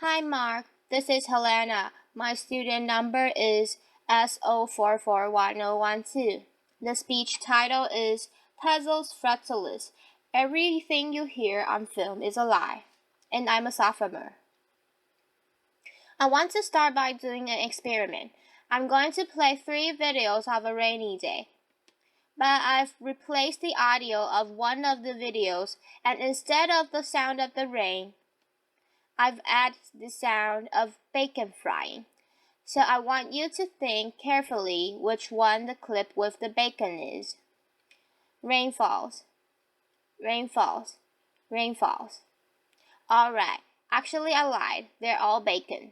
Hi Mark, this is Hellena. My student number is SO441012. The speech title is Tasos Frantzolas. Everything you hear on film is a lie. And I'm a sophomore. I want to start by doing an experiment. I'm going to play 3 videos of a rainy day. But I've replaced the audio of one of the videos, and instead of the sound of the rain, I've added the sound of bacon frying. So I want you to think carefully which one the clip with the bacon is. Rain falls, rain falls, rain falls. Alright, actually I lied. They're all bacon.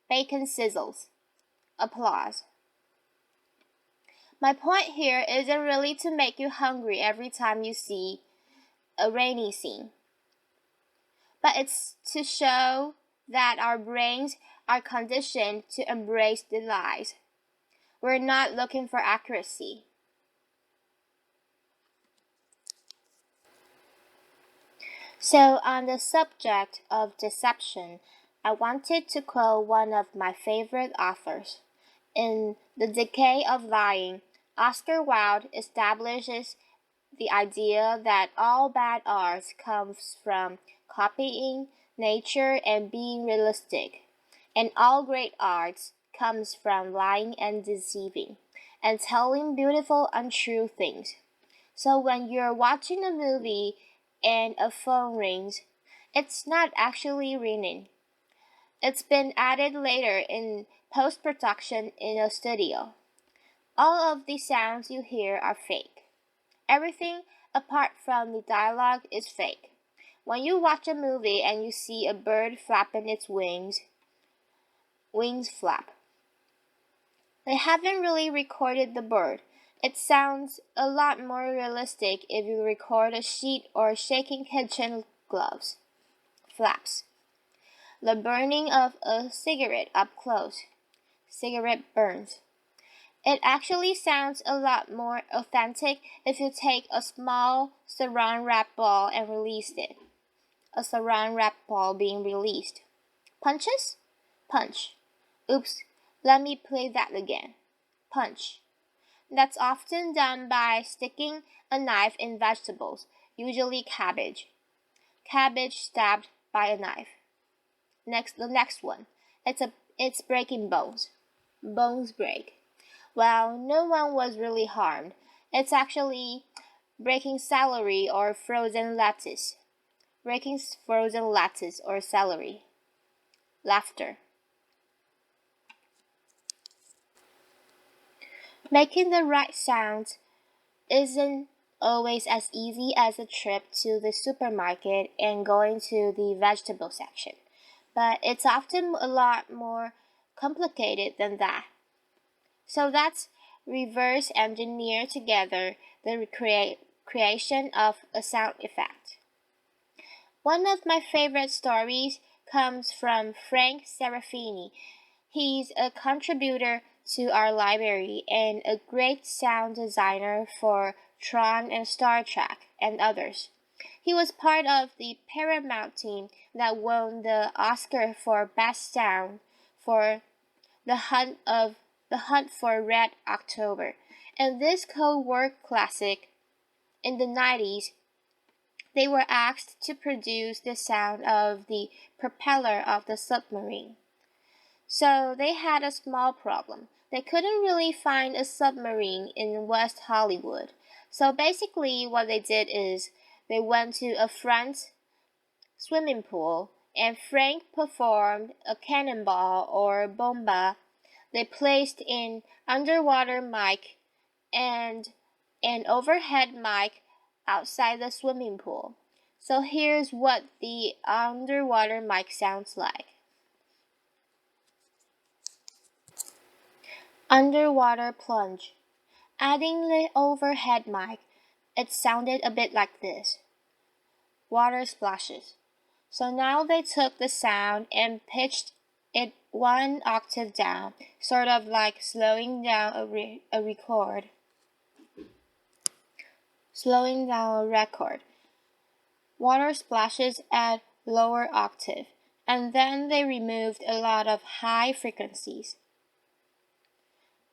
Bacon sizzles. Applause. My point here isn't really to make you hungry every time you see a rainy scene, but it's to show that our brains are conditioned to embrace the lies. We're not looking for accuracy. So, on the subject of deception, I wanted to quote one of my favorite authors. In The Decay of Lying, Oscar Wilde establishes the idea that all bad art comes from copying nature and being realistic, and all great arts comes from lying and deceiving, and telling beautiful untrue things. So when you're watching a movie and a phone rings, it's not actually ringing. It's been added later in post-production in a studio. All of the sounds you hear are fake. Everything apart from the dialogue is fake. When you watch a movie and you see a bird flapping its wings flap. They haven't really recorded the bird. It sounds a lot more realistic if you record a sheet or shaking kitchen gloves. Flaps. The burning of a cigarette up close. Cigarette burns. It actually sounds a lot more authentic if you take a small saran wrap ball and release it. A saran wrap ball being released. Punches? Punch. Oops, let me play that again. Punch. That's often done by sticking a knife in vegetables, usually cabbage. Cabbage stabbed by a knife. The next one. It's breaking bones. Bones break. Well, no one was really harmed. It's actually breaking celery or frozen lettuce. Breaking frozen lettuce or celery. Laughter. Making the right sounds isn't always as easy as a trip to the supermarket and going to the vegetable section, but it's often a lot more complicated than that. So let's reverse engineer together the creation of a sound effect. One of my favorite stories comes from Frank Serafini. He's a contributor to our library and a great sound designer for Tron and Star Trek and others. He was part of the Paramount team that won the Oscar for Best Sound for The Hunt for Red October. And this Cold War classic in the 90s, they were asked to produce the sound of the propeller of the submarine. So they had a small problem. They couldn't really find a submarine in West Hollywood. So basically what they did is they went to a front swimming pool and Frank performed a cannonball or bomba. They placed an underwater mic and an overhead mic outside the swimming pool. So here's what the underwater mic sounds like. Underwater plunge. Adding the overhead mic, it sounded a bit like this. Water splashes. So now they took the sound and pitched it 1 octave down, sort of like slowing down a record. Slowing down a record. Water splashes at lower octave. and then they removed a lot of high frequencies,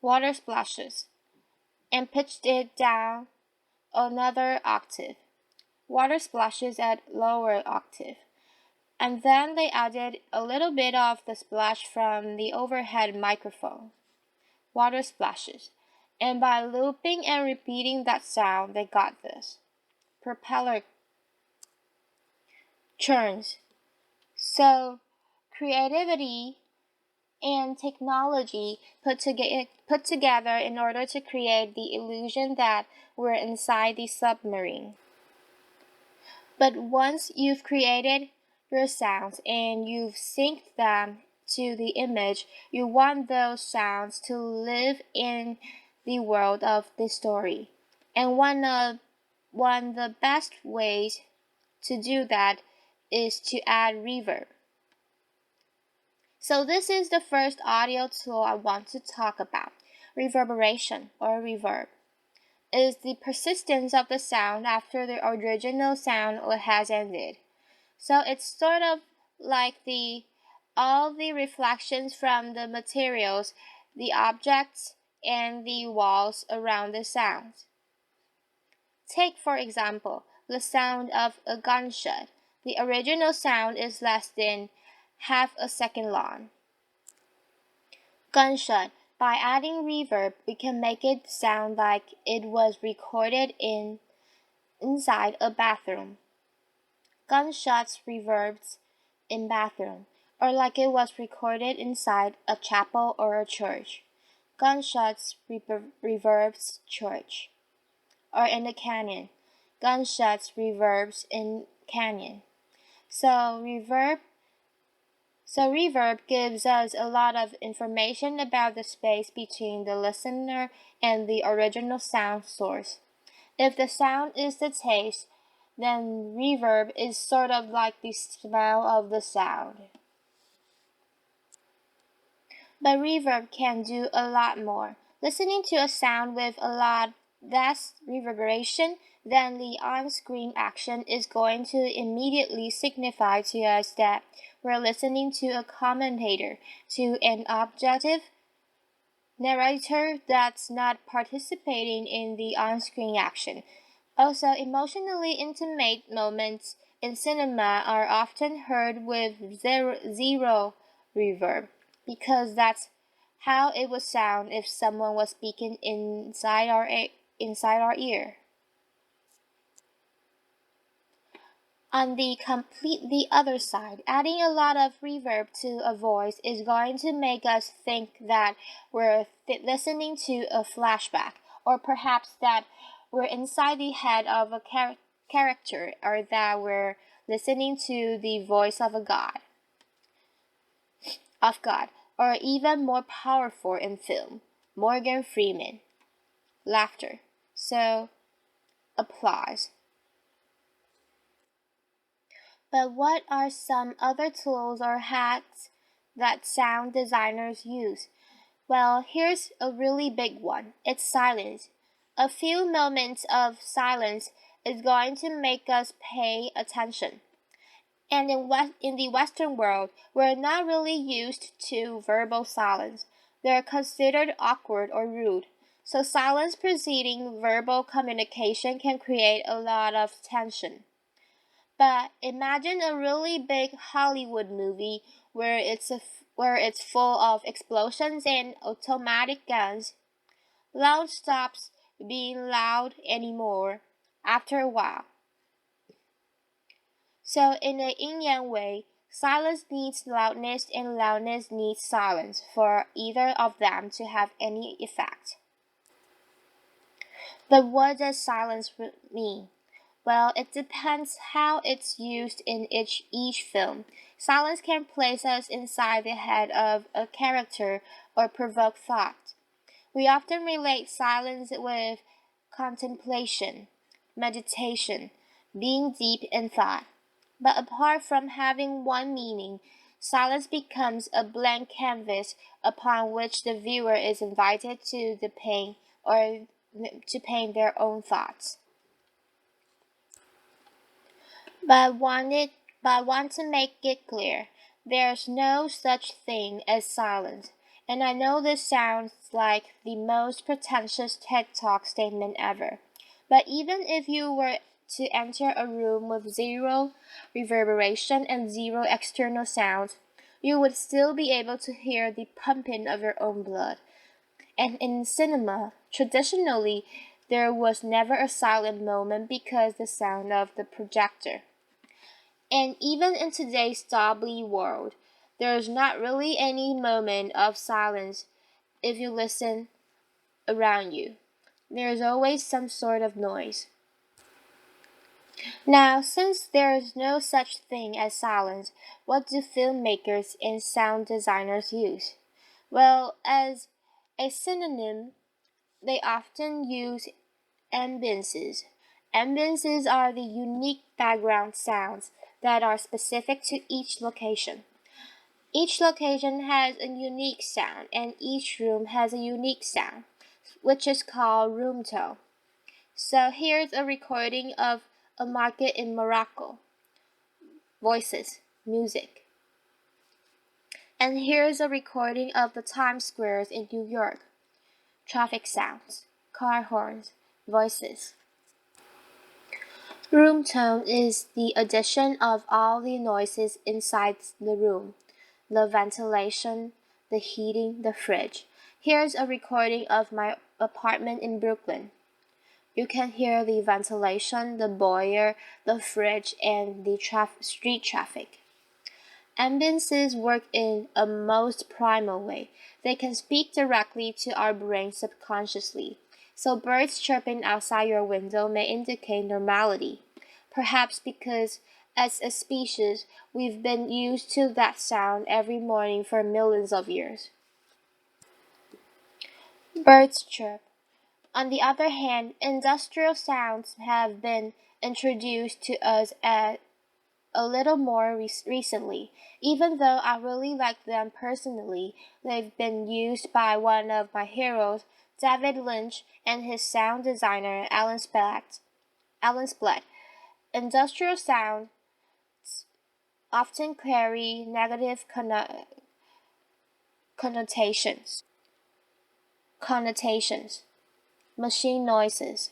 water splashes, and pitched it down another octave, water splashes at lower octave. And then they added a little bit of the splash from the overhead microphone, water splashes, and by looping and repeating that sound, they got this propeller churns. So, creativity and technology put together in order to create the illusion that we're inside the submarine. But once you've created your sounds and you've synced them to the image, you want those sounds to live in the world of the story. And one of the best ways to do that is to add reverb. So this is the first audio tool I want to talk about. Reverberation, or reverb, is the persistence of the sound after the original sound has ended. So it's sort of like all the reflections from the materials, the objects, and the walls around the sound. Take, for example, the sound of a gunshot. The original sound is less than half a second long. Gunshot. By adding reverb, we can make it sound like it was recorded inside a bathroom. Gunshots reverbs in bathroom, or like it was recorded inside a chapel or a church. Gunshots reverbs church, or in the canyon. Gunshots reverbs in canyon. So reverb gives us a lot of information about the space between the listener and the original sound source. If the sound is the taste, then reverb is sort of like the smell of the sound. But reverb can do a lot more. Listening to a sound with a lot less reverberation than the on-screen action is going to immediately signify to us that we're listening to a commentator, to an objective narrator that's not participating in the on-screen action. Also, emotionally intimate moments in cinema are often heard with zero reverb, because that's how it would sound if someone was speaking inside our ear. On the completely other side, adding a lot of reverb to a voice is going to make us think that we're listening to a flashback, or perhaps that we're inside the head of a character, or that we're listening to the voice of God, or even more powerful in film, Morgan Freeman. Laughter. So, applause. But what are some other tools or hacks that sound designers use? Well, here's a really big one. It's silence. A few moments of silence is going to make us pay attention. And in the Western world, we're not really used to verbal silence. They're considered awkward or rude. So silence preceding verbal communication can create a lot of tension. But imagine a really big Hollywood movie where it's full of explosions and automatic guns. Loud stops being loud anymore after a while. So in a yin-yang way, silence needs loudness and loudness needs silence for either of them to have any effect. But what does silence mean? Well, it depends how it's used in each film. Silence can place us inside the head of a character or provoke thought. We often relate silence with contemplation, meditation, being deep in thought. But apart from having one meaning, silence becomes a blank canvas upon which the viewer is invited to paint their own thoughts. But I want to make it clear There's no such thing as silence. And I know this sounds like the most pretentious TED Talk statement ever. But even if you were to enter a room with zero reverberation and zero external sounds, you would still be able to hear the pumping of your own blood. And in cinema, traditionally, there was never a silent moment because the sound of the projector. And even in today's Dolby world, there is not really any moment of silence if you listen around you. There is always some sort of noise. Now, since there is no such thing as silence, what do filmmakers and sound designers use? Well, as a synonym, they often use ambiances. Ambiances are the unique background sounds that are specific to each location. Each location has a unique sound, and each room has a unique sound, which is called room tone. So here's a recording of a market in Morocco. Voices, music. And here's a recording of the Times Squares in New York. Traffic sounds, car horns, voices. Room tone is the addition of all the noises inside the room, the ventilation, the heating, the fridge. Here's a recording of my apartment in Brooklyn. You can hear the ventilation, the boiler, the fridge, and the street traffic. Ambiances work in a most primal way. They can speak directly to our brains subconsciously. So birds chirping outside your window may indicate normality, perhaps because as a species we've been used to that sound every morning for millions of years. Birds chirp. On the other hand, industrial sounds have been introduced to us at a little more recently. Even though I really like them personally, they've been used by one of my heroes, David Lynch, and his sound designer, Alan Splat. Industrial sounds often carry negative connotations. Machine noises.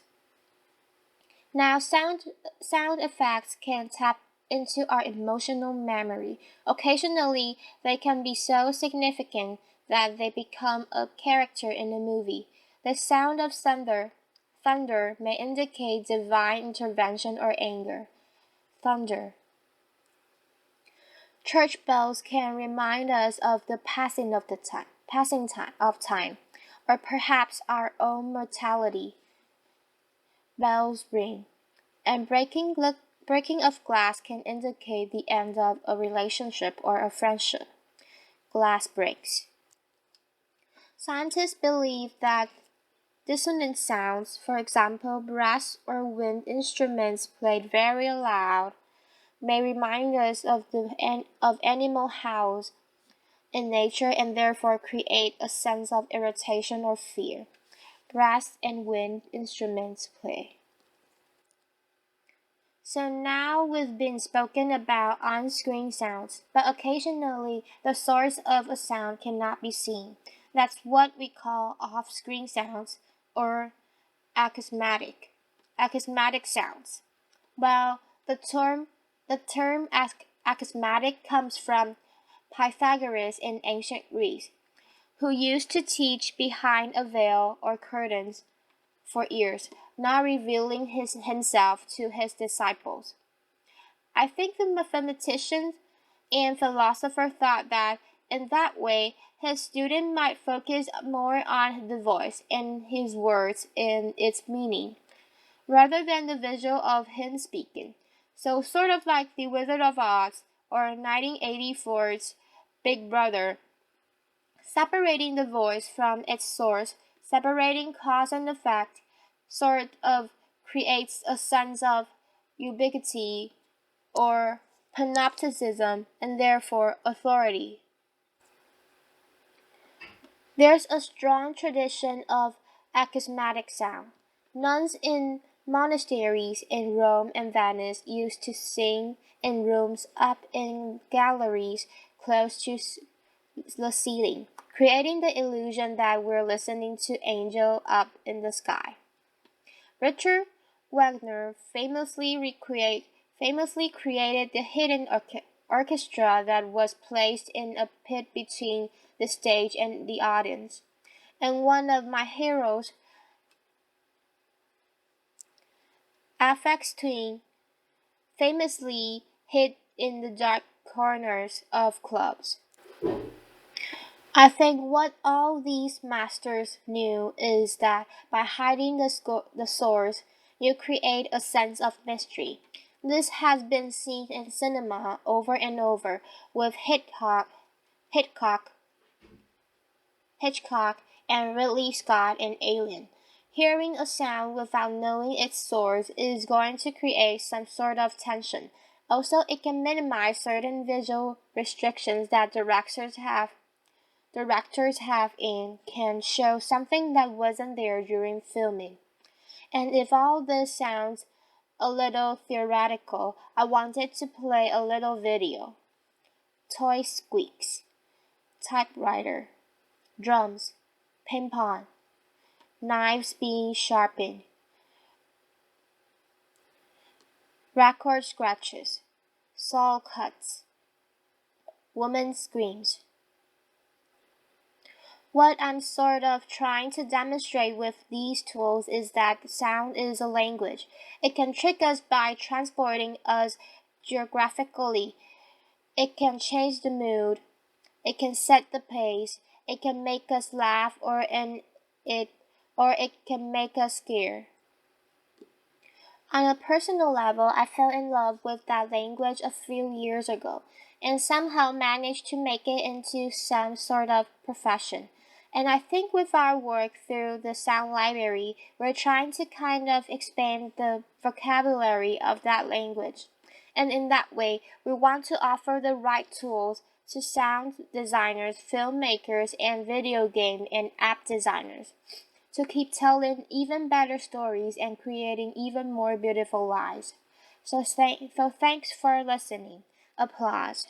Now, sound effects can tap into our emotional memory. Occasionally, they can be so significant that they become a character in a movie. The sound of thunder may indicate divine intervention or anger. Thunder. Church bells can remind us of the passing of time, or perhaps our own mortality. Bells ring, and breaking of glass can indicate the end of a relationship or a friendship. Glass breaks. Scientists believe that dissonant sounds, for example, brass or wind instruments played very loud, may remind us of animal howls in nature and therefore create a sense of irritation or fear. Brass and wind instruments play. So now we've been spoken about on-screen sounds, but occasionally the source of a sound cannot be seen. That's what we call off-screen sounds or acousmatic sounds. Well, the term acousmatic comes from Pythagoras in ancient Greece, who used to teach behind a veil or curtains for years, not revealing himself to his disciples. I think the mathematician and philosopher thought that in that way his student might focus more on the voice and his words and its meaning, rather than the visual of him speaking. So sort of like the Wizard of Oz or 1984's Big Brother, separating the voice from its source, separating cause and effect, sort of creates a sense of ubiquity or panopticism and therefore authority. There's a strong tradition of acousmatic sound. Nuns in monasteries in Rome and Venice used to sing in rooms up in galleries close to the ceiling, creating the illusion that we're listening to angel up in the sky. Richard Wagner famously created the hidden orchestra that was placed in a pit between the stage and the audience. And one of my heroes, Aphex Twin, famously hid in the dark corners of clubs. I think what all these masters knew is that by hiding the source, you create a sense of mystery. This has been seen in cinema over and over with Hitchcock, and Ridley Scott in Alien. Hearing a sound without knowing its source is going to create some sort of tension. Also, it can minimize certain visual restrictions that directors have and can show something that wasn't there during filming. And if all this sounds a little theoretical, I wanted to play a little video. Toy squeaks, typewriter, drums, ping pong, knives being sharpened, record scratches, saw cuts, woman screams. What I'm sort of trying to demonstrate with these tools is that sound is a language. It can trick us by transporting us geographically. It can change the mood. It can set the pace. It can make us laugh or it can make us scared. On a personal level, I fell in love with that language a few years ago and somehow managed to make it into some sort of profession. And I think with our work through the sound library, we're trying to kind of expand the vocabulary of that language. And in that way, we want to offer the right tools to sound designers, filmmakers, and video game and app designers to keep telling even better stories and creating even more beautiful lives. So thanks for listening. Applause.